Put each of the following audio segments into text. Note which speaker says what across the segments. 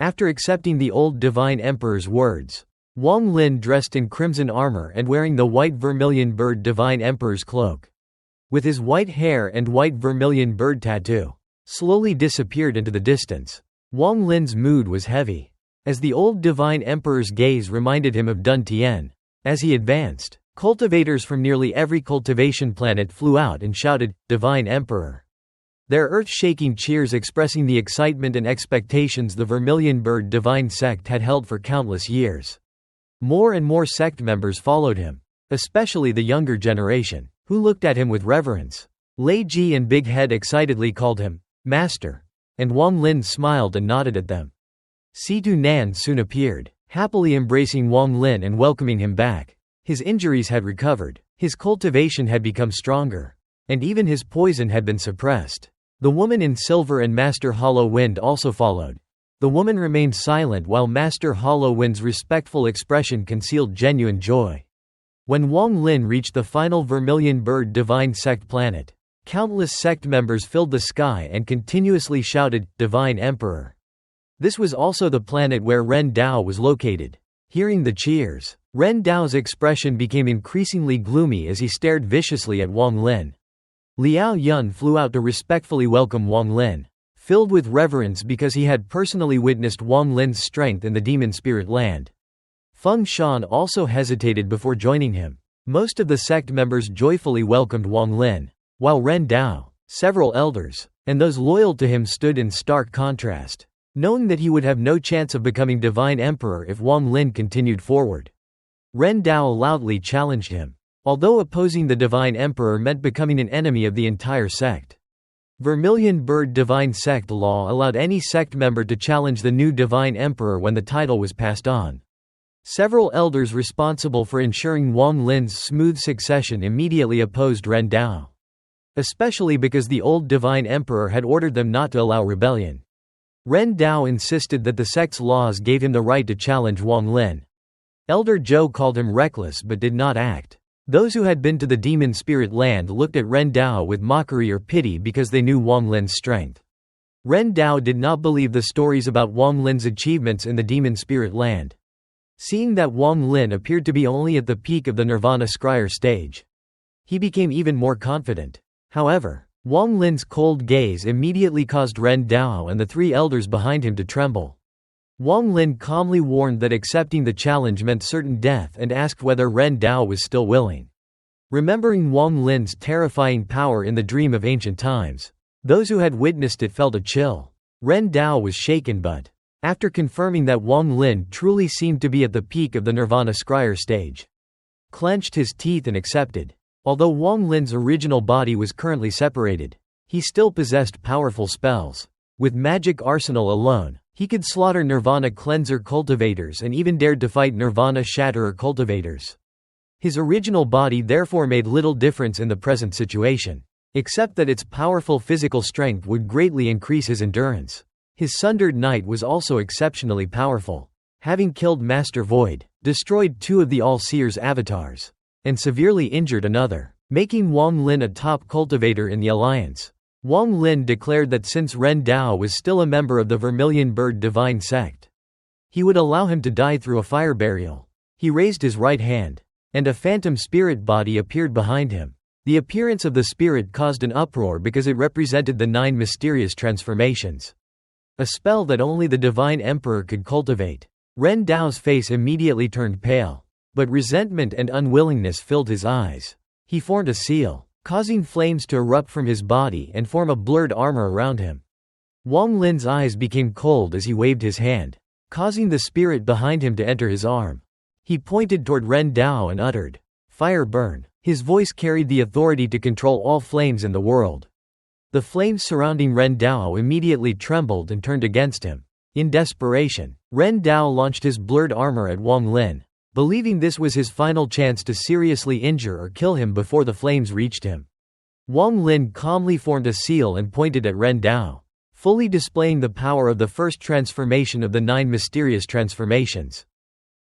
Speaker 1: After accepting the old Divine Emperor's words, Wang Lin, dressed in crimson armor and wearing the white vermilion bird Divine Emperor's cloak, with his white hair and white vermilion bird tattoo, slowly disappeared into the distance. Wang Lin's mood was heavy, as the old Divine Emperor's gaze reminded him of Dun Tian. As he advanced, cultivators from nearly every cultivation planet flew out and shouted, "Divine Emperor!" Their earth-shaking cheers expressing the excitement and expectations the Vermilion Bird Divine Sect had held for countless years. More and more sect members followed him, especially the younger generation, who looked at him with reverence. Lei Ji and Big Head excitedly called him Master, and Wang Lin smiled and nodded at them. Situ Nan soon appeared, happily embracing Wang Lin and welcoming him back. His injuries had recovered, his cultivation had become stronger, and even his poison had been suppressed. The woman in silver and Master Hollow Wind also followed. The woman remained silent while Master Hollow Wind's respectful expression concealed genuine joy. When Wang Lin reached the final Vermilion Bird Divine Sect planet, countless sect members filled the sky and continuously shouted, "Divine Emperor!" This was also the planet where Ren Dao was located. Hearing the cheers, Ren Dao's expression became increasingly gloomy as he stared viciously at Wang Lin. Liao Yun flew out to respectfully welcome Wang Lin, filled with reverence because he had personally witnessed Wang Lin's strength in the demon spirit land. Feng Shan also hesitated before joining him. Most of the sect members joyfully welcomed Wang Lin, while Ren Dao, several elders, and those loyal to him stood in stark contrast, knowing that he would have no chance of becoming Divine Emperor if Wang Lin continued forward. Ren Dao loudly challenged him, although opposing the Divine Emperor meant becoming an enemy of the entire sect. Vermilion Bird Divine Sect law allowed any sect member to challenge the new Divine Emperor when the title was passed on. Several elders responsible for ensuring Wang Lin's smooth succession immediately opposed Ren Dao, especially because the old Divine Emperor had ordered them not to allow rebellion. Ren Dao insisted that the sect's laws gave him the right to challenge Wang Lin. Elder Zhou called him reckless but did not act. Those who had been to the demon spirit land looked at Ren Dao with mockery or pity because they knew Wang Lin's strength. Ren Dao did not believe the stories about Wang Lin's achievements in the demon spirit land. Seeing that Wang Lin appeared to be only at the peak of the Nirvana Scryer stage, he became even more confident. However, Wang Lin's cold gaze immediately caused Ren Dao and the three elders behind him to tremble. Wang Lin calmly warned that accepting the challenge meant certain death and asked whether Ren Dao was still willing. Remembering Wang Lin's terrifying power in the dream of ancient times, those who had witnessed it felt a chill. Ren Dao was shaken but, after confirming that Wang Lin truly seemed to be at the peak of the Nirvana Scryer stage, clenched his teeth and accepted. Although Wang Lin's original body was currently separated, he still possessed powerful spells. With magic arsenal alone, he could slaughter Nirvana Cleanser cultivators and even dared to fight Nirvana Shatterer cultivators. His original body therefore made little difference in the present situation, except that its powerful physical strength would greatly increase his endurance. His Sundered Knight was also exceptionally powerful, having killed Master Void, destroyed two of the All-Seer's avatars, and severely injured another, making Wang Lin a top cultivator in the alliance. Wang Lin declared that since Ren Dao was still a member of the Vermilion Bird Divine Sect, he would allow him to die through a fire burial. He raised his right hand, and a phantom spirit body appeared behind him. The appearance of the spirit caused an uproar because it represented the 9 mysterious transformations, a spell that only the Divine Emperor could cultivate. Ren Dao's face immediately turned pale, but resentment and unwillingness filled his eyes. He formed a seal, causing flames to erupt from his body and form a blurred armor around him. Wang Lin's eyes became cold as he waved his hand, causing the spirit behind him to enter his arm. He pointed toward Ren Dao and uttered, "Fire burn." His voice carried the authority to control all flames in the world. The flames surrounding Ren Dao immediately trembled and turned against him. In desperation, Ren Dao launched his blurred armor at Wang Lin, believing this was his final chance to seriously injure or kill him before the flames reached him. Wang Lin calmly formed a seal and pointed at Ren Dao, fully displaying the power of the first transformation of the 9 mysterious transformations.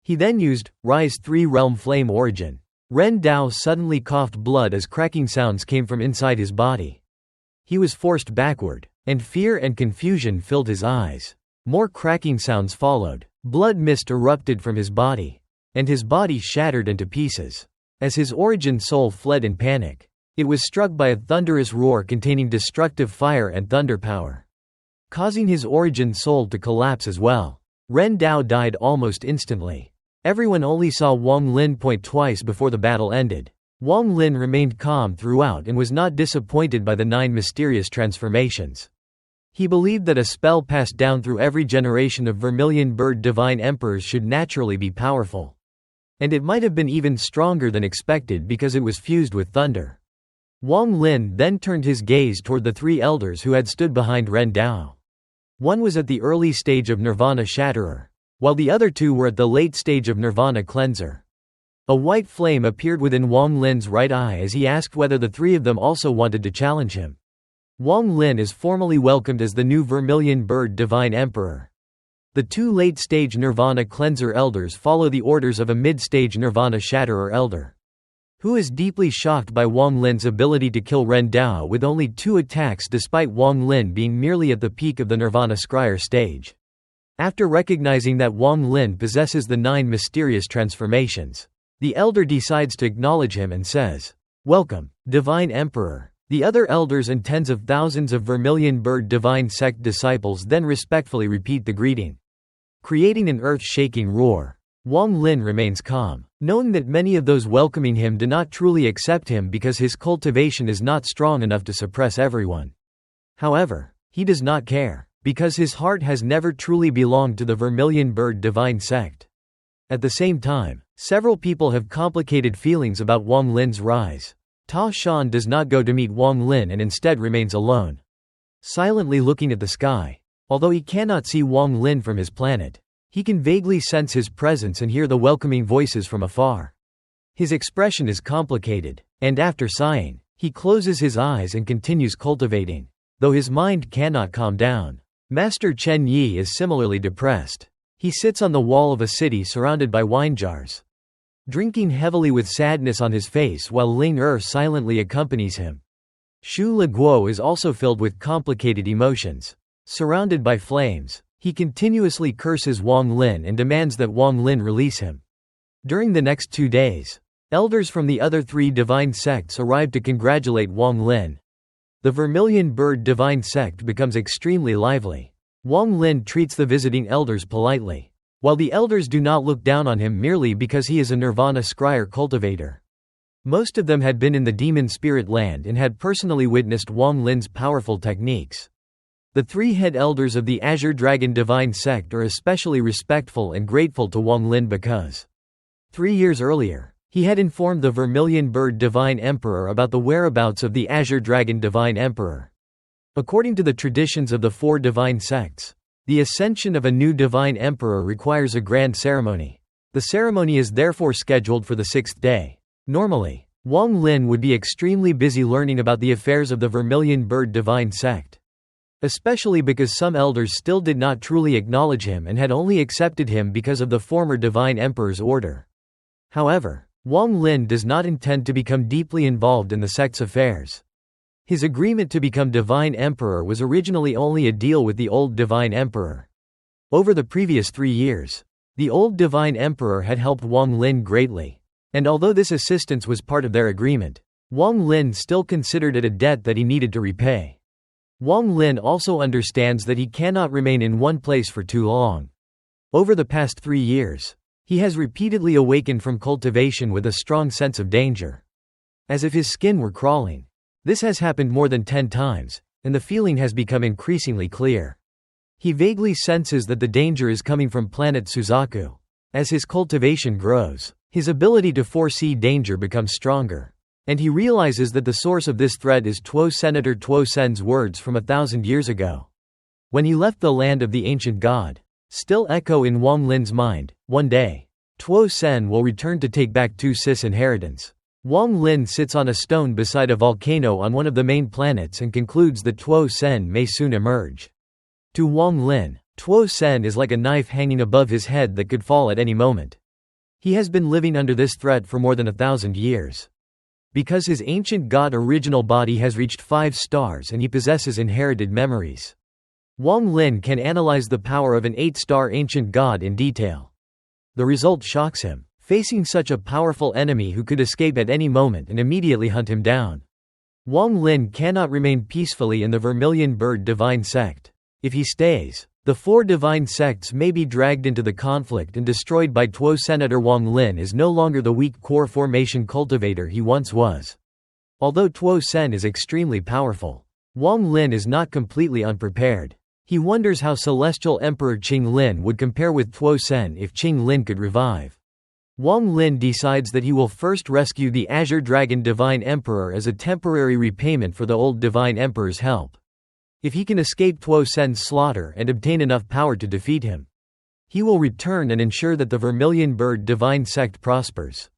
Speaker 1: He then used Rise 3 Realm Flame Origin. Ren Dao suddenly coughed blood as cracking sounds came from inside his body. He was forced backward, and fear and confusion filled his eyes. More cracking sounds followed. Blood mist erupted from his body, and his body shattered into pieces. As his origin soul fled in panic, it was struck by a thunderous roar containing destructive fire and thunder power, causing his origin soul to collapse as well. Ren Dao died almost instantly. Everyone only saw Wang Lin point twice before the battle ended. Wang Lin remained calm throughout and was not disappointed by the 9 mysterious transformations. He believed that a spell passed down through every generation of Vermilion Bird Divine Emperors should naturally be powerful. And it might have been even stronger than expected because it was fused with thunder. Wang Lin then turned his gaze toward the 3 elders who had stood behind Ren Dao. One was at the early stage of Nirvana Shatterer, while the other 2 were at the late stage of Nirvana Cleanser. A white flame appeared within Wang Lin's right eye as he asked whether the 3 of them also wanted to challenge him. Wang Lin is formally welcomed as the new Vermilion Bird Divine Emperor. The 2 late-stage Nirvana Cleanser elders follow the orders of a mid-stage Nirvana Shatterer elder, who is deeply shocked by Wang Lin's ability to kill Ren Dao with only 2 attacks despite Wang Lin being merely at the peak of the Nirvana Scryer stage. After recognizing that Wang Lin possesses the 9 mysterious transformations, the elder decides to acknowledge him and says, "Welcome, Divine Emperor." The other elders and tens of thousands of Vermilion Bird Divine Sect disciples then respectfully repeat the greeting, creating an earth-shaking roar. Wang Lin remains calm, knowing that many of those welcoming him do not truly accept him because his cultivation is not strong enough to suppress everyone. However, he does not care, because his heart has never truly belonged to the Vermilion Bird Divine Sect. At the same time, several people have complicated feelings about Wang Lin's rise. Ta Shan does not go to meet Wang Lin and instead remains alone, silently looking at the sky. Although he cannot see Wang Lin from his planet, he can vaguely sense his presence and hear the welcoming voices from afar. His expression is complicated, and after sighing, he closes his eyes and continues cultivating, though his mind cannot calm down. Master Chen Yi is similarly depressed. He sits on the wall of a city surrounded by wine jars, drinking heavily with sadness on his face while Ling silently accompanies him. Xu Leguo is also filled with complicated emotions. Surrounded by flames, he continuously curses Wang Lin and demands that Wang Lin release him. During the next 2 days, elders from the other 3 divine sects arrive to congratulate Wang Lin. The Vermilion Bird Divine Sect becomes extremely lively. Wang Lin treats the visiting elders politely, while the elders do not look down on him merely because he is a Nirvana Scryer cultivator. Most of them had been in the demon spirit land and had personally witnessed Wang Lin's powerful techniques. The 3 head elders of the Azure Dragon Divine Sect are especially respectful and grateful to Wang Lin because 3 years earlier, he had informed the Vermilion Bird Divine Emperor about the whereabouts of the Azure Dragon Divine Emperor. According to the traditions of the 4 divine sects, the ascension of a new divine emperor requires a grand ceremony. The ceremony is therefore scheduled for the 6th day. Normally, Wang Lin would be extremely busy learning about the affairs of the Vermilion Bird Divine Sect, especially because some elders still did not truly acknowledge him and had only accepted him because of the former divine emperor's order. However, Wang Lin does not intend to become deeply involved in the sect's affairs. His agreement to become Divine Emperor was originally only a deal with the old Divine Emperor. Over the previous 3 years, the old Divine Emperor had helped Wang Lin greatly, and although this assistance was part of their agreement, Wang Lin still considered it a debt that he needed to repay. Wang Lin also understands that he cannot remain in one place for too long. Over the past 3 years, he has repeatedly awakened from cultivation with a strong sense of danger, as if his skin were crawling. This has happened more than 10 times, and the feeling has become increasingly clear. He vaguely senses that the danger is coming from planet Suzaku. As his cultivation grows, his ability to foresee danger becomes stronger, and he realizes that the source of this threat is Tuo Senator Tuo Sen's words from 1,000 years ago, when he left the land of the ancient god. Still echo in Wang Lin's mind, one day, Tuo Sen will return to take back Tu Sis inheritance. Wang Lin sits on a stone beside a volcano on one of the main planets and concludes that Tuo Sen may soon emerge. To Wang Lin, Tuo Sen is like a knife hanging above his head that could fall at any moment. He has been living under this threat for more than 1,000 years. Because his ancient god original body has reached 5 stars and he possesses inherited memories, Wang Lin can analyze the power of an 8-star ancient god in detail. The result shocks him, facing such a powerful enemy who could escape at any moment and immediately hunt him down. Wang Lin cannot remain peacefully in the Vermilion Bird Divine Sect. If he stays, the 4 divine sects may be dragged into the conflict and destroyed by Tuo. Senator Wang Lin is no longer the weak core formation cultivator he once was. Although Tuo Sen is extremely powerful, Wang Lin is not completely unprepared. He wonders how Celestial Emperor Qing Lin would compare with Tuo Sen if Qing Lin could revive. Wang Lin decides that he will first rescue the Azure Dragon Divine Emperor as a temporary repayment for the old Divine Emperor's help. If he can escape Tuo Sen's slaughter and obtain enough power to defeat him, he will return and ensure that the Vermilion Bird Divine Sect prospers.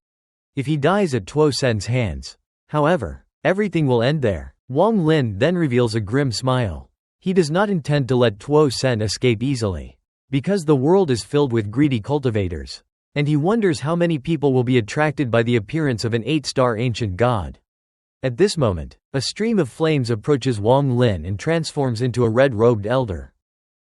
Speaker 1: If he dies at Tuo Sen's hands, however, everything will end there. Wang Lin then reveals a grim smile. He does not intend to let Tuo Sen escape easily, because the world is filled with greedy cultivators. And he wonders how many people will be attracted by the appearance of an 8-star ancient god. At this moment, a stream of flames approaches Wang Lin and transforms into a red-robed elder.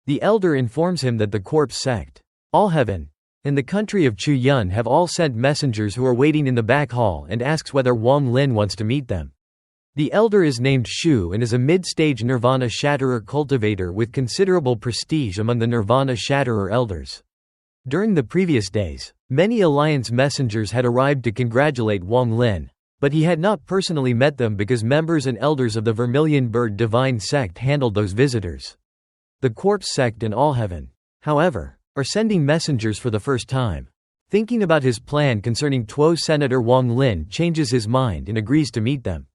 Speaker 1: The elder informs him that the corpse sect, All Heaven, and the country of Chu Yun have all sent messengers who are waiting in the back hall and asks whether Wang Lin wants to meet them. The elder is named Shu and is a mid-stage Nirvana Shatterer cultivator with considerable prestige among the Nirvana Shatterer elders. During the previous days, many alliance messengers had arrived to congratulate Wang Lin, but he had not personally met them because members and elders of the Vermilion Bird Divine Sect handled those visitors. The Corpse Sect and All Heaven, however, are sending messengers for the first time. Thinking about his plan concerning Tuo, Senator Wang Lin changes his mind and agrees to meet them.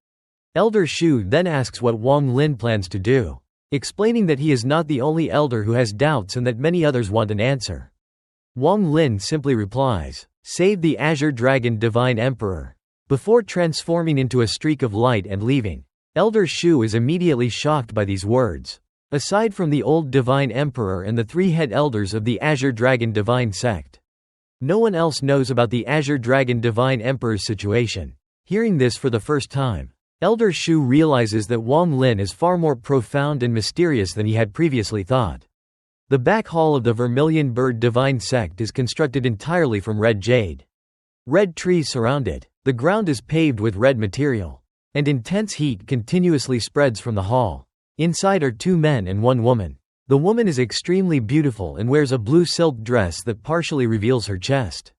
Speaker 1: Elder Shu then asks what Wang Lin plans to do, explaining that he is not the only elder who has doubts and that many others want an answer. Wang Lin simply replies, "Save the Azure Dragon Divine Emperor," before transforming into a streak of light and leaving. Elder Shu is immediately shocked by these words. Aside from the old Divine Emperor and the 3 head elders of the Azure Dragon Divine Sect, no one else knows about the Azure Dragon Divine Emperor's situation. Hearing this for the first time, Elder Shu realizes that Wang Lin is far more profound and mysterious than he had previously thought. The back hall of the Vermilion Bird Divine Sect is constructed entirely from red jade. Red trees surround it, the ground is paved with red material, and intense heat continuously spreads from the hall. Inside are 2 men and 1 woman. The woman is extremely beautiful and wears a blue silk dress that partially reveals her chest.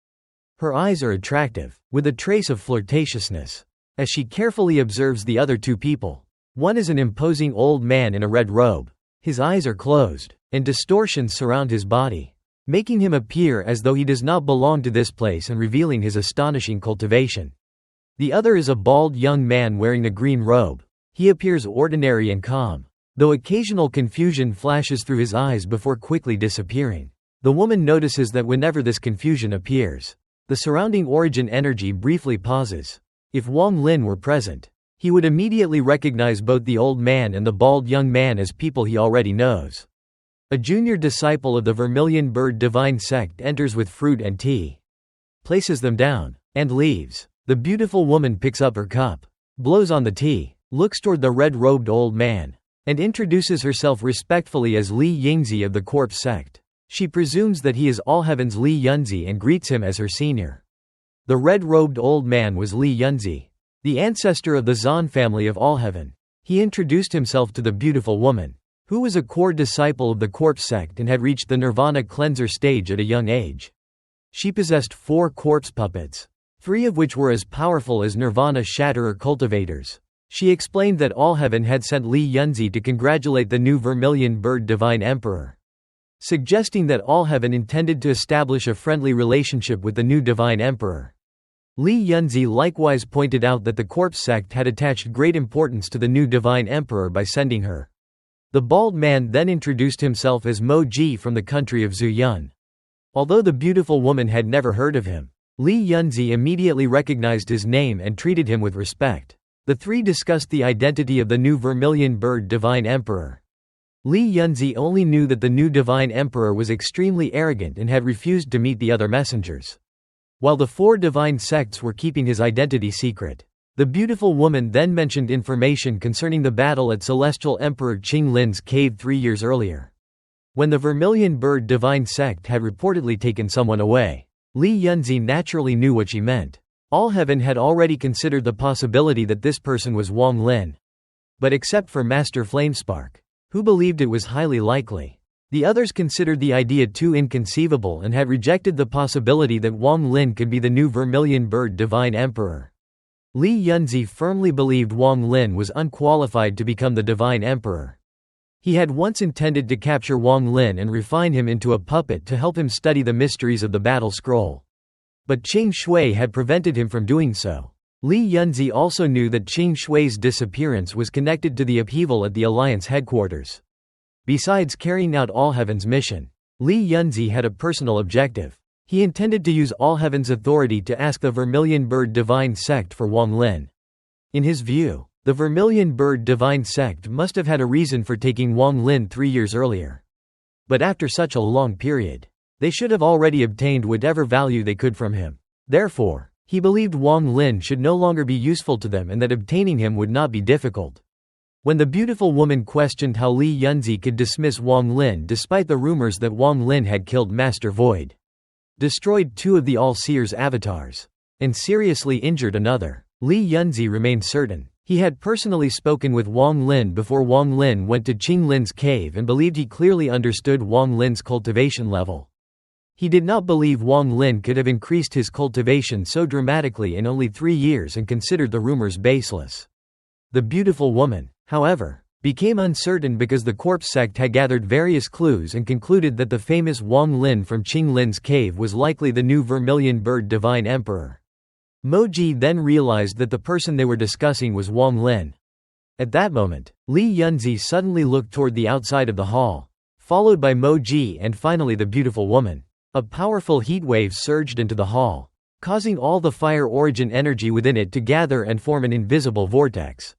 Speaker 1: Her eyes are attractive, with a trace of flirtatiousness, as she carefully observes the other 2 people. One is an imposing old man in a red robe. His eyes are closed, and distortions surround his body, making him appear as though he does not belong to this place and revealing his astonishing cultivation. The other is a bald young man wearing a green robe. He appears ordinary and calm, though occasional confusion flashes through his eyes before quickly disappearing. The woman notices that whenever this confusion appears, the surrounding origin energy briefly pauses. If Wang Lin were present, he would immediately recognize both the old man and the bald young man as people he already knows. A junior disciple of the Vermilion Bird Divine Sect enters with fruit and tea, places them down, and leaves. The beautiful woman picks up her cup, blows on the tea, looks toward the red-robed old man, and introduces herself respectfully as Li Yanzi of the Corpse Sect. She presumes that he is All Heaven's Li Yanzi and greets him as her senior. The red-robed old man was Li Yanzi, the ancestor of the Zan family of All Heaven. He introduced himself to the beautiful woman, who was a core disciple of the Corpse Sect and had reached the Nirvana Cleanser stage at a young age. She possessed 4 corpse puppets, 3 of which were as powerful as Nirvana Shatterer cultivators. She explained that All Heaven had sent Li Yanzi to congratulate the new Vermilion Bird Divine Emperor, suggesting that All Heaven intended to establish a friendly relationship with the new Divine Emperor. Li Yanzi likewise pointed out that the Corpse Sect had attached great importance to the new Divine Emperor by sending her. The bald man then introduced himself as Mo Ji from the country of Zuyun. Although the beautiful woman had never heard of him, Li Yanzi immediately recognized his name and treated him with respect. The 3 discussed the identity of the new Vermilion Bird Divine Emperor. Li Yanzi only knew that the new Divine Emperor was extremely arrogant and had refused to meet the other messengers, while the 4 divine sects were keeping his identity secret. The beautiful woman then mentioned information concerning the battle at Celestial Emperor Qing Lin's cave 3 years earlier, when the Vermilion Bird Divine Sect had reportedly taken someone away. Li Yanzi naturally knew what she meant. All heaven had already considered the possibility that this person was Wang Lin. But except for Master Flamespark, who believed it was highly likely, the others considered the idea too inconceivable and had rejected the possibility that Wang Lin could be the new Vermilion Bird Divine Emperor. Li Yanzi firmly believed Wang Lin was unqualified to become the Divine Emperor. He had once intended to capture Wang Lin and refine him into a puppet to help him study the mysteries of the battle scroll. But Qing Shui had prevented him from doing so. Li Yanzi also knew that Qing Shui's disappearance was connected to the upheaval at the Alliance headquarters. Besides carrying out All Heaven's mission, Li Yanzi had a personal objective. He intended to use All Heaven's authority to ask the Vermilion Bird Divine Sect for Wang Lin. In his view, the Vermilion Bird Divine Sect must have had a reason for taking Wang Lin 3 years earlier. But after such a long period, they should have already obtained whatever value they could from him. Therefore, he believed Wang Lin should no longer be useful to them and that obtaining him would not be difficult. When the beautiful woman questioned how Li Yanzi could dismiss Wang Lin despite the rumors that Wang Lin had killed Master Void, destroyed 2 of the All-Seer's avatars, and seriously injured another, Li Yanzi remained certain. He had personally spoken with Wang Lin before Wang Lin went to Qing Lin's cave and believed he clearly understood Wang Lin's cultivation level. He did not believe Wang Lin could have increased his cultivation so dramatically in only 3 years and considered the rumors baseless. The beautiful woman, however, became uncertain because the corpse sect had gathered various clues and concluded that the famous Wang Lin from Qing Lin's cave was likely the new Vermilion Bird Divine Emperor. Moji then realized that the person they were discussing was Wang Lin. At that moment, Li Yanzi suddenly looked toward the outside of the hall, followed by Moji and finally the beautiful woman. A powerful heat wave surged into the hall, causing all the fire origin energy within it to gather and form an invisible vortex.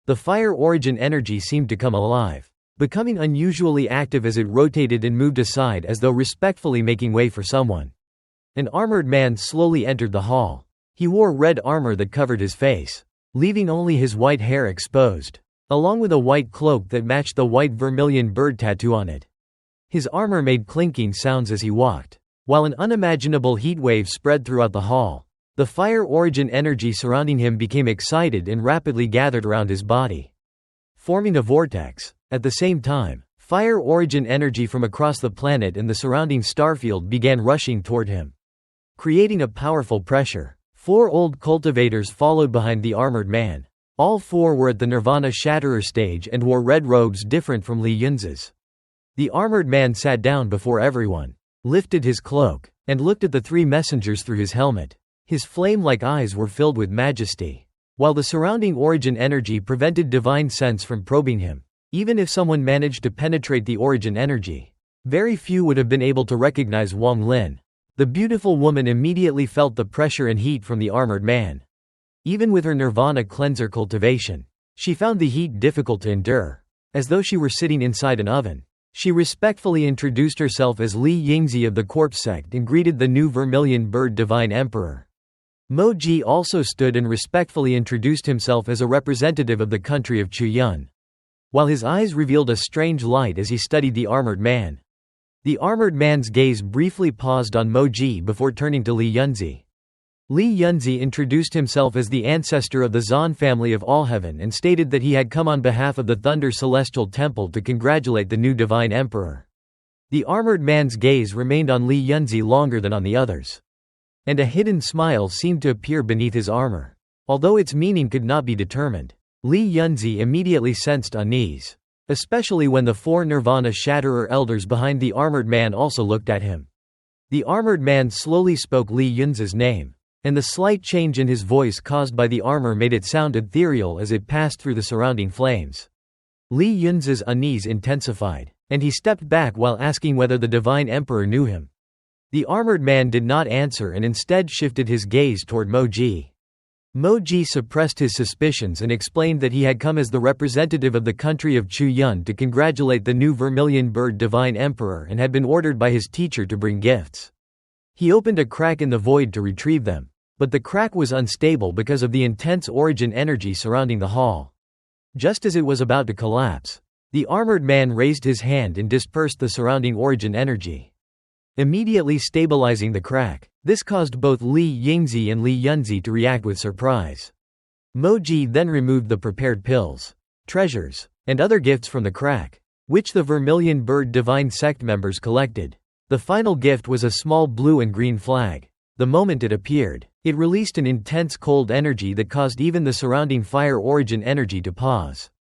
Speaker 1: The fire origin energy seemed to come alive, becoming unusually active as it rotated and moved aside as though respectfully making way for someone. An armored man slowly entered the hall. He wore red armor that covered his face, leaving only his white hair exposed, along with a white cloak that matched the white vermilion bird tattoo on it. His armor made clinking sounds as he walked, while an unimaginable heat wave spread throughout the hall. The fire origin energy surrounding him became excited and rapidly gathered around his body, forming a vortex. At the same time, fire origin energy from across the planet and the surrounding starfield began rushing toward him, creating a powerful pressure. 4 old cultivators followed behind the armored man. All 4 were at the Nirvana Shatterer stage and wore red robes different from Li Yanzi's. The armored man sat down before everyone, lifted his cloak, and looked at the 3 messengers through his helmet. His flame-like eyes were filled with majesty, while the surrounding origin energy prevented divine sense from probing him. Even if someone managed to penetrate the origin energy, very few would have been able to recognize Wang Lin. The beautiful woman immediately felt the pressure and heat from the armored man. Even with her Nirvana cleanser cultivation, she found the heat difficult to endure, as though she were sitting inside an oven. She respectfully introduced herself as Li Yanzi of the Corpse Sect and greeted the new Vermilion Bird Divine Emperor. Moji also stood and respectfully introduced himself as a representative of the country of Chuyun, while his eyes revealed a strange light as he studied the armored man. The armored man's gaze briefly paused on Moji before turning to Li Yanzi. Li Yanzi introduced himself as the ancestor of the Zan family of All Heaven and stated that he had come on behalf of the Thunder Celestial Temple to congratulate the new Divine Emperor. The armored man's gaze remained on Li Yanzi longer than on the others, and a hidden smile seemed to appear beneath his armor. Although its meaning could not be determined, Li Yanzi immediately sensed unease, especially when the 4 Nirvana Shatterer elders behind the armored man also looked at him. The armored man slowly spoke Li Yanzi's name, and the slight change in his voice caused by the armor made it sound ethereal as it passed through the surrounding flames. Li Yanzi's unease intensified, and he stepped back while asking whether the Divine Emperor knew him. The armored man did not answer and instead shifted his gaze toward Moji. Moji suppressed his suspicions and explained that he had come as the representative of the country of Chuyun to congratulate the new Vermilion Bird Divine Emperor and had been ordered by his teacher to bring gifts. He opened a crack in the void to retrieve them, But the crack was unstable because of the intense origin energy surrounding the hall. Just as it was about to collapse, the armored man raised his hand and dispersed the surrounding origin energy, immediately stabilizing the crack. This caused both Li Yanzi and Li Yanzi to react with surprise. Moji then removed the prepared pills, treasures, and other gifts from the crack, which the Vermilion Bird Divine Sect members collected. The final gift was a small blue and green flag. The moment it appeared, it released an intense cold energy that caused even the surrounding fire origin energy to pause.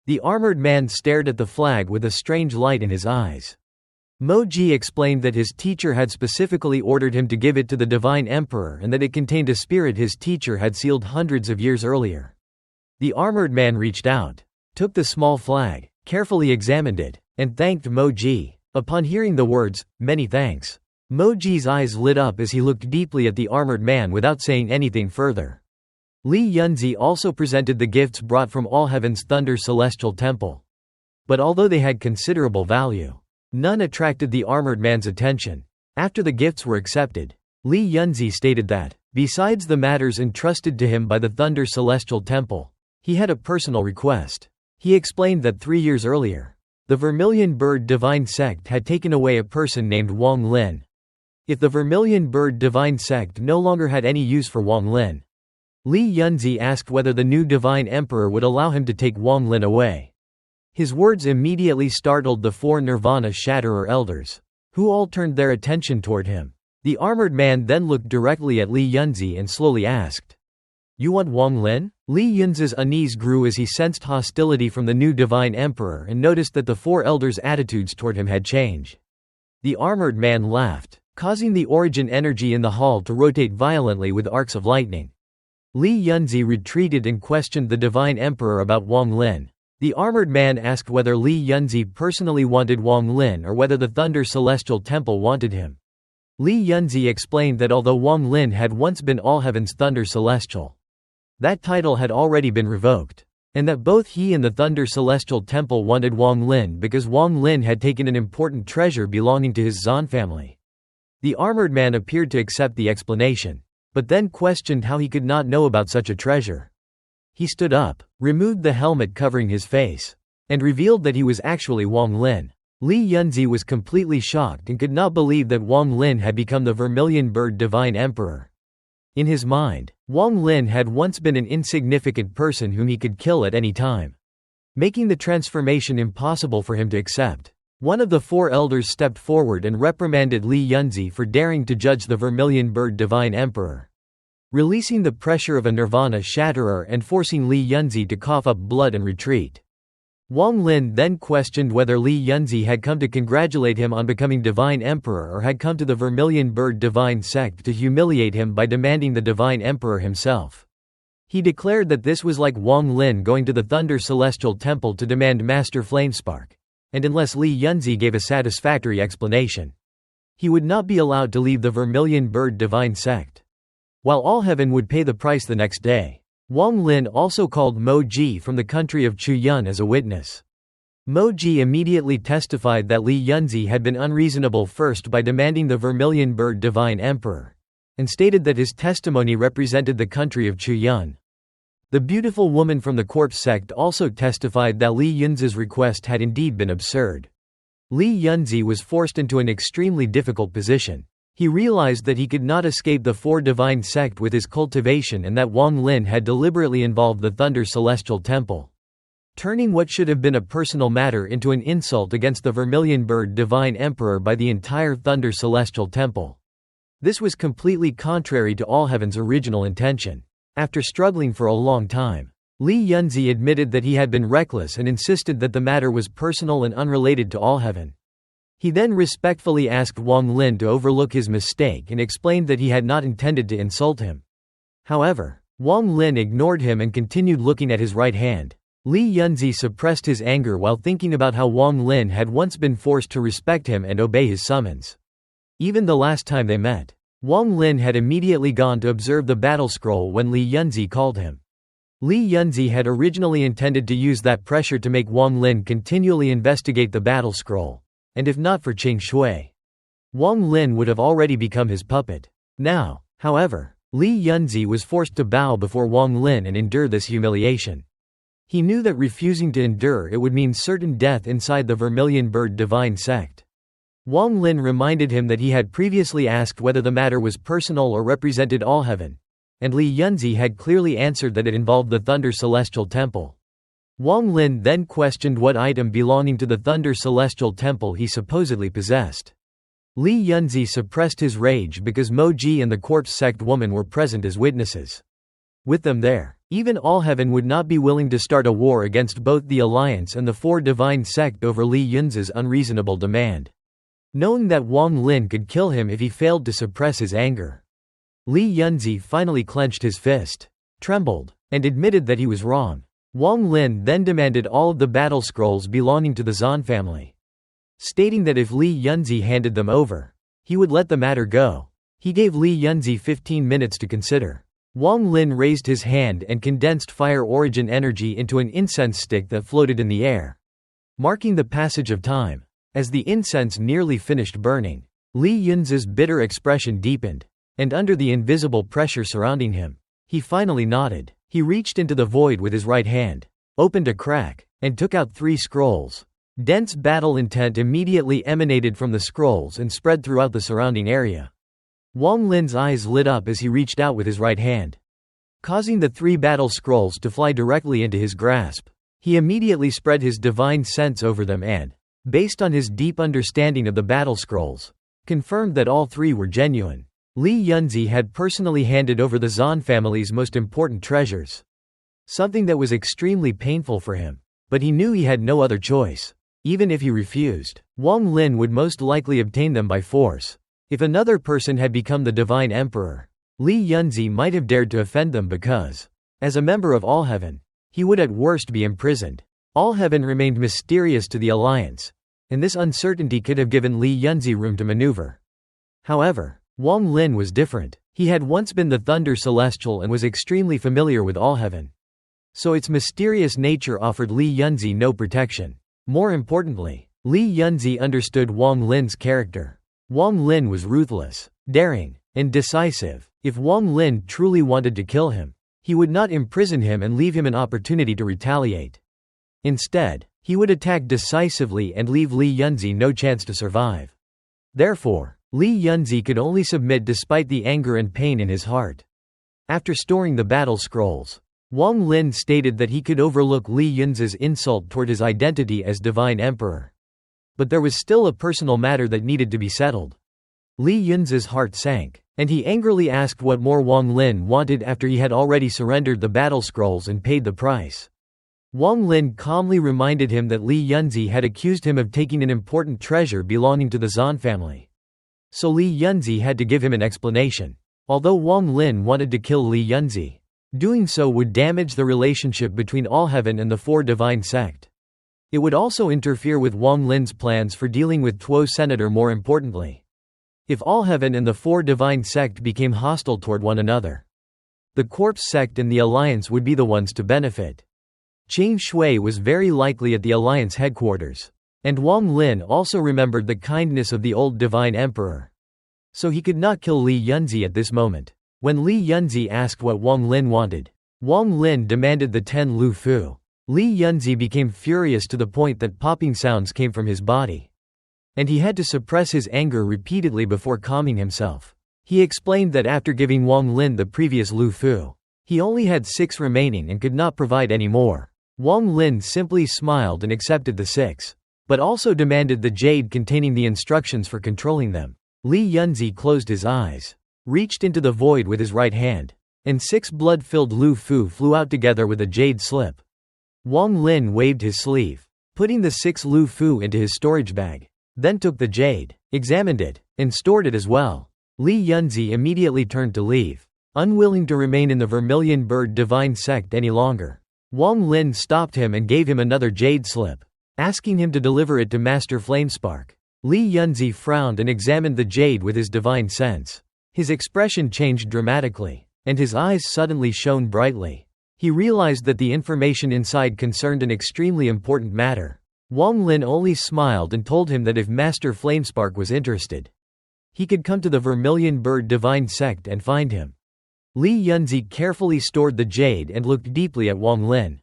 Speaker 1: The armored man stared at the flag with a strange light in his eyes. Moji explained that his teacher had specifically ordered him to give it to the Divine Emperor and that it contained a spirit his teacher had sealed hundreds of years earlier. The armored man reached out, took the small flag, carefully examined it, and thanked Moji. Upon hearing the words, "Many thanks," Moji's eyes lit up as he looked deeply at the armored man without saying anything further. Li Yanzi also presented the gifts brought from All Heaven's Thunder Celestial Temple. But although they had considerable value, none attracted the armored man's attention. After the gifts were accepted, Li Yanzi stated that, besides the matters entrusted to him by the Thunder Celestial Temple, he had a personal request. He explained that 3 years earlier, the Vermilion Bird Divine Sect had taken away a person named Wang Lin. If the Vermilion Bird Divine Sect no longer had any use for Wang Lin, Li Yanzi asked whether the new Divine Emperor would allow him to take Wang Lin away. His words immediately startled the 4 Nirvana Shatterer elders, who all turned their attention toward him. The armored man then looked directly at Li Yanzi and slowly asked, "You want Wang Lin?" Li Yanzi's unease grew as he sensed hostility from the new Divine Emperor and noticed that the 4 elders' attitudes toward him had changed. The armored man laughed, causing the origin energy in the hall to rotate violently with arcs of lightning. Li Yanzi retreated and questioned the Divine Emperor about Wang Lin. The armored man asked whether Li Yanzi personally wanted Wang Lin or whether the Thunder Celestial Temple wanted him. Li Yanzi explained that although Wang Lin had once been All Heaven's Thunder Celestial, that title had already been revoked, and that both he and the Thunder Celestial Temple wanted Wang Lin because Wang Lin had taken an important treasure belonging to his Zan family. The armored man appeared to accept the explanation, but then questioned how he could not know about such a treasure. He stood up, removed the helmet covering his face, and revealed that he was actually Wang Lin. Li Yanzi was completely shocked and could not believe that Wang Lin had become the Vermilion Bird Divine Emperor. In his mind, Wang Lin had once been an insignificant person whom he could kill at any time, making the transformation impossible for him to accept. One of the 4 elders stepped forward and reprimanded Li Yanzi for daring to judge the Vermilion Bird Divine Emperor, releasing the pressure of a Nirvana Shatterer and forcing Li Yanzi to cough up blood and retreat. Wang Lin then questioned whether Li Yanzi had come to congratulate him on becoming Divine Emperor or had come to the Vermilion Bird Divine Sect to humiliate him by demanding the Divine Emperor himself. He declared that this was like Wang Lin going to the Thunder Celestial Temple to demand Master Flamespark, and unless Li Yanzi gave a satisfactory explanation, he would not be allowed to leave the Vermilion Bird Divine Sect. While All Heaven would pay the price the next day, Wang Lin also called Moji from the country of Chuyun as a witness. Moji immediately testified that Li Yanzi had been unreasonable first by demanding the Vermilion Bird Divine Emperor, and stated that his testimony represented the country of Chuyun. The beautiful woman from the corpse sect also testified that Li Yanzi's request had indeed been absurd. Li Yanzi was forced into an extremely difficult position. He realized that he could not escape the 4 divine sect with his cultivation and that Wang Lin had deliberately involved the Thunder Celestial Temple, turning what should have been a personal matter into an insult against the Vermilion Bird Divine Emperor by the entire Thunder Celestial Temple. This was completely contrary to All Heaven's original intention. After struggling for a long time, Li Yanzi admitted that he had been reckless and insisted that the matter was personal and unrelated to All Heaven. He then respectfully asked Wang Lin to overlook his mistake and explained that he had not intended to insult him. However, Wang Lin ignored him and continued looking at his right hand. Li Yanzi suppressed his anger while thinking about how Wang Lin had once been forced to respect him and obey his summons. Even the last time they met, Wang Lin had immediately gone to observe the battle scroll when Li Yanzi called him. Li Yanzi had originally intended to use that pressure to make Wang Lin continually investigate the battle scroll, and if not for Qing Shui, Wang Lin would have already become his puppet. Now, however, Li Yanzi was forced to bow before Wang Lin and endure this humiliation. He knew that refusing to endure it would mean certain death inside the Vermilion Bird Divine Sect. Wang Lin reminded him that he had previously asked whether the matter was personal or represented all heaven, and Li Yanzi had clearly answered that it involved the Thunder Celestial Temple. Wang Lin then questioned what item belonging to the Thunder Celestial Temple he supposedly possessed. Li Yanzi suppressed his rage because Mo Ji and the Corpse Sect woman were present as witnesses. With them there, even all heaven would not be willing to start a war against both the Alliance and the Four Divine Sect over Li Yunzi's unreasonable demand. Knowing that Wang Lin could kill him if he failed to suppress his anger, Li Yanzi finally clenched his fist, trembled, and admitted that he was wrong. Wang Lin then demanded all of the battle scrolls belonging to the Zan family, stating that if Li Yanzi handed them over, he would let the matter go. He gave Li Yanzi 15 minutes to consider. Wang Lin raised his hand and condensed fire origin energy into an incense stick that floated in the air, marking the passage of time. As the incense nearly finished burning, Li Yunzi's bitter expression deepened, and under the invisible pressure surrounding him, he finally nodded. He reached into the void with his right hand, opened a crack, and took out 3 scrolls. Dense battle intent immediately emanated from the scrolls and spread throughout the surrounding area. Wang Lin's eyes lit up as he reached out with his right hand, causing the 3 battle scrolls to fly directly into his grasp. He immediately spread his divine sense over them and, based on his deep understanding of the battle scrolls, confirmed that all 3 were genuine. Li Yanzi had personally handed over the Zan family's most important treasures, something that was extremely painful for him, but he knew he had no other choice. Even if he refused, Wang Lin would most likely obtain them by force. If another person had become the Divine Emperor, Li Yanzi might have dared to offend them because, as a member of All Heaven, he would at worst be imprisoned. All Heaven remained mysterious to the Alliance, and this uncertainty could have given Li Yanzi room to maneuver. However, Wang Lin was different. He had once been the Thunder Celestial and was extremely familiar with All Heaven, so its mysterious nature offered Li Yanzi no protection. More importantly, Li Yanzi understood Wang Lin's character. Wang Lin was ruthless, daring, and decisive. If Wang Lin truly wanted to kill him, he would not imprison him and leave him an opportunity to retaliate. Instead, he would attack decisively and leave Li Yanzi no chance to survive. Therefore, Li Yanzi could only submit despite the anger and pain in his heart. After storing the battle scrolls, Wang Lin stated that he could overlook Li Yunzi's insult toward his identity as Divine Emperor. But there was still a personal matter that needed to be settled. Li Yunzi's heart sank, and he angrily asked what more Wang Lin wanted after he had already surrendered the battle scrolls and paid the price. Wang Lin calmly reminded him that Li Yanzi had accused him of taking an important treasure belonging to the Zan family. So Li Yanzi had to give him an explanation. Although Wang Lin wanted to kill Li Yanzi, doing so would damage the relationship between All Heaven and the Four Divine Sect. It would also interfere with Wang Lin's plans for dealing with Tuo Senator. More importantly, if All Heaven and the Four Divine Sect became hostile toward one another, the Corpse Sect and the Alliance would be the ones to benefit. Qing Shui was very likely at the Alliance headquarters, and Wang Lin also remembered the kindness of the old Divine Emperor. So he could not kill Li Yanzi at this moment. When Li Yanzi asked what Wang Lin wanted, Wang Lin demanded the 10 Lu Fu. Li Yanzi became furious to the point that popping sounds came from his body, and he had to suppress his anger repeatedly before calming himself. He explained that after giving Wang Lin the previous Lu Fu, he only had 6 remaining and could not provide any more. Wang Lin simply smiled and accepted the 6, but also demanded the jade containing the instructions for controlling them. Li Yanzi closed his eyes, reached into the void with his right hand, and 6 blood-filled Lu Fu flew out together with a jade slip. Wang Lin waved his sleeve, putting the 6 Lu Fu into his storage bag, then took the jade, examined it, and stored it as well. Li Yanzi immediately turned to leave, unwilling to remain in the Vermilion Bird Divine Sect any longer. Wang Lin stopped him and gave him another jade slip, asking him to deliver it to Master Flamespark. Li Yanzi frowned and examined the jade with his divine sense. His expression changed dramatically, and his eyes suddenly shone brightly. He realized that the information inside concerned an extremely important matter. Wang Lin only smiled and told him that if Master Flamespark was interested, he could come to the Vermilion Bird Divine Sect and find him. Li Yanzi carefully stored the jade and looked deeply at Wang Lin.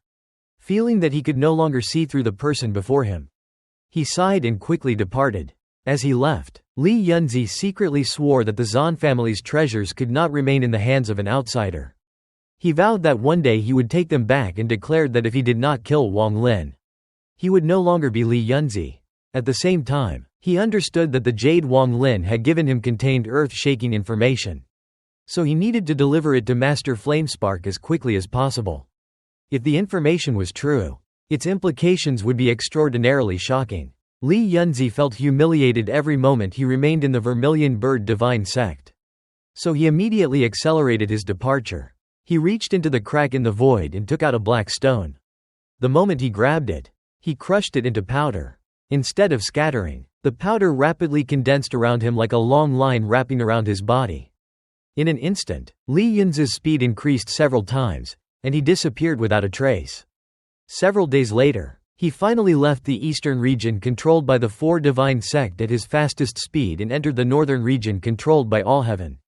Speaker 1: Feeling that he could no longer see through the person before him, he sighed and quickly departed. As he left, Li Yanzi secretly swore that the Zan family's treasures could not remain in the hands of an outsider. He vowed that one day he would take them back and declared that if he did not kill Wang Lin, he would no longer be Li Yanzi. At the same time, he understood that the jade Wang Lin had given him contained earth-shaking information, so he needed to deliver it to Master Flamespark as quickly as possible. If the information was true, its implications would be extraordinarily shocking. Li Yanzi felt humiliated every moment he remained in the Vermilion Bird Divine Sect, so he immediately accelerated his departure. He reached into the crack in the void and took out a black stone. The moment he grabbed it, he crushed it into powder. Instead of scattering, the powder rapidly condensed around him like a long line wrapping around his body. In an instant, Li Yanzi's speed increased several times, and he disappeared without a trace. Several days later, he finally left the eastern region controlled by the Four Divine Sect at his fastest speed and entered the northern region controlled by All Heaven.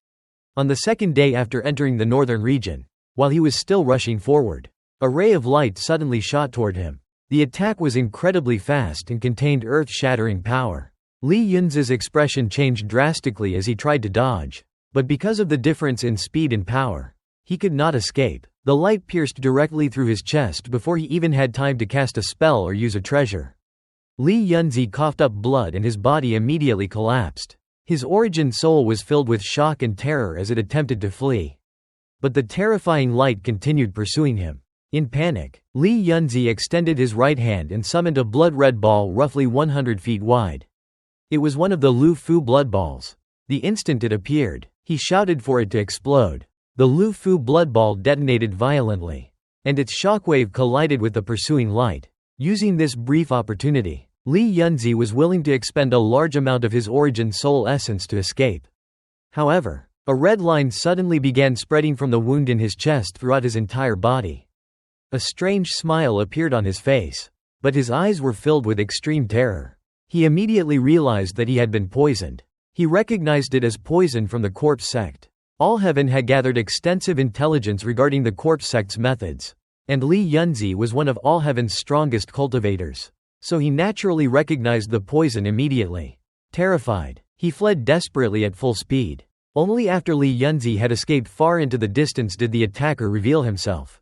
Speaker 1: On the second day after entering the northern region, while he was still rushing forward, a ray of light suddenly shot toward him. The attack was incredibly fast and contained earth-shattering power. Li Yanzi's expression changed drastically as he tried to dodge, but because of the difference in speed and power, he could not escape. The light pierced directly through his chest before he even had time to cast a spell or use a treasure. Li Yanzi coughed up blood and his body immediately collapsed. His origin soul was filled with shock and terror as it attempted to flee. But the terrifying light continued pursuing him. In panic, Li Yanzi extended his right hand and summoned a blood-red ball roughly 100 feet wide. It was one of the Lu Fu blood balls. The instant it appeared, he shouted for it to explode. The Lu Fu blood ball detonated violently, and its shockwave collided with the pursuing light. Using this brief opportunity, Li Yanzi was willing to expend a large amount of his origin soul essence to escape. However, a red line suddenly began spreading from the wound in his chest throughout his entire body. A strange smile appeared on his face, but his eyes were filled with extreme terror. He immediately realized that he had been poisoned. He recognized it as poison from the Corpse Sect. All Heaven had gathered extensive intelligence regarding the Corpse Sect's methods, and Li Yanzi was one of All Heaven's strongest cultivators, so he naturally recognized the poison immediately. Terrified, he fled desperately at full speed. Only after Li Yanzi had escaped far into the distance did the attacker reveal himself.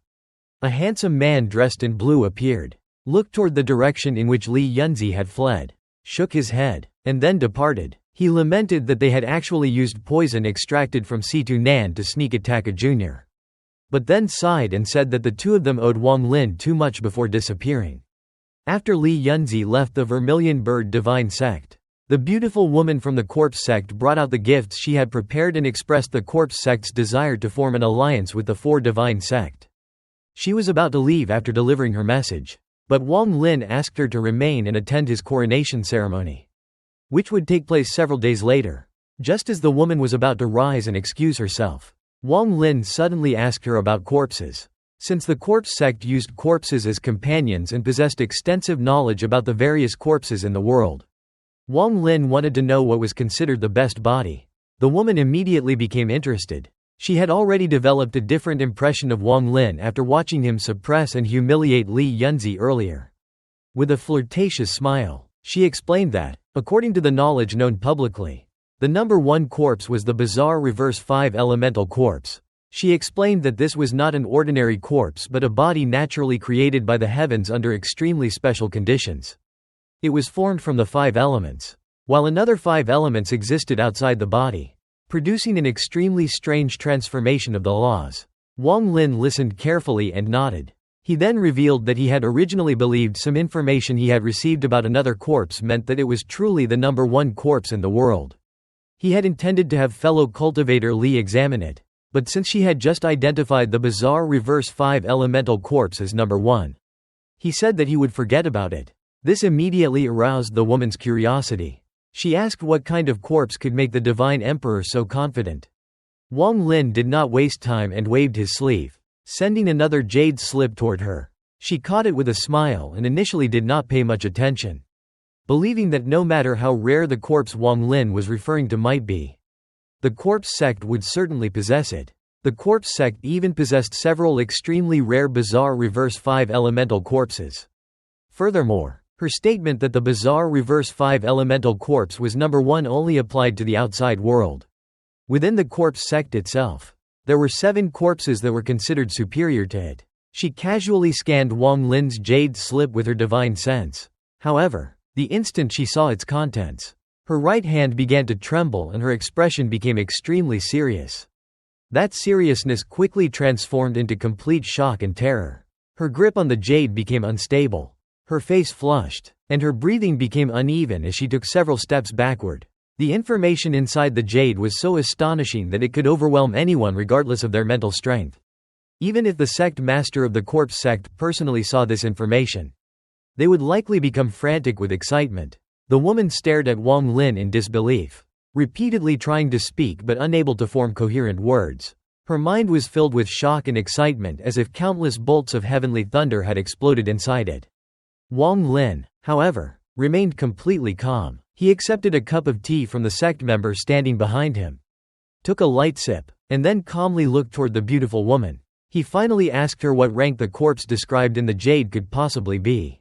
Speaker 1: A handsome man dressed in blue appeared, looked toward the direction in which Li Yanzi had fled, shook his head, and then departed. He lamented that they had actually used poison extracted from Situ Nan to sneak attack a junior. But then sighed and said that the two of them owed Wang Lin too much before disappearing. After Li Yanzi left the Vermilion Bird Divine Sect, the beautiful woman from the Corpse Sect brought out the gifts she had prepared and expressed the Corpse Sect's desire to form an alliance with the Four Divine Sect. She was about to leave after delivering her message, but Wang Lin asked her to remain and attend his coronation ceremony, which would take place several days later. Just as the woman was about to rise and excuse herself, Wang Lin suddenly asked her about corpses. Since the Corpse Sect used corpses as companions and possessed extensive knowledge about the various corpses in the world, Wang Lin wanted to know what was considered the best body. The woman immediately became interested. She had already developed a different impression of Wang Lin after watching him suppress and humiliate Li Yanzi earlier. With a flirtatious smile, she explained that, according to the knowledge known publicly, the number 1 corpse was the bizarre reverse 5 elemental corpse. She explained that this was not an ordinary corpse but a body naturally created by the heavens under extremely special conditions. It was formed from the 5 elements, while another 5 elements existed outside the body, producing an extremely strange transformation of the laws. Wang Lin listened carefully and nodded. He then revealed that he had originally believed some information he had received about another corpse meant that it was truly the number 1 corpse in the world. He had intended to have fellow cultivator Li examine it, but since she had just identified the bizarre reverse 5 elemental corpse as number 1, he said that he would forget about it. This immediately aroused the woman's curiosity. She asked what kind of corpse could make the Divine Emperor so confident. Wang Lin did not waste time and waved his sleeve, sending another jade slip toward her. She caught it with a smile and initially did not pay much attention, believing that no matter how rare the corpse Wang Lin was referring to might be, the Corpse Sect would certainly possess it. The corpse sect even possessed several extremely rare bizarre reverse 5 elemental corpses. Furthermore, her statement that the bizarre reverse 5 elemental corpse was number 1 only applied to the outside world. Within the corpse sect itself, there were 7 corpses that were considered superior to it. She casually scanned Wang Lin's jade slip with her divine sense. However, the instant she saw its contents, her right hand began to tremble and her expression became extremely serious. That seriousness quickly transformed into complete shock and terror. Her grip on the jade became unstable. Her face flushed, and her breathing became uneven as she took several steps backward. The information inside the jade was so astonishing that it could overwhelm anyone regardless of their mental strength. Even if the sect master of the corpse sect personally saw this information, they would likely become frantic with excitement. The woman stared at Wang Lin in disbelief, repeatedly trying to speak but unable to form coherent words. Her mind was filled with shock and excitement as if countless bolts of heavenly thunder had exploded inside it. Wang Lin, however, remained completely calm. He accepted a cup of tea from the sect member standing behind him, took a light sip, and then calmly looked toward the beautiful woman. He finally asked her what rank the corpse described in the jade could possibly be.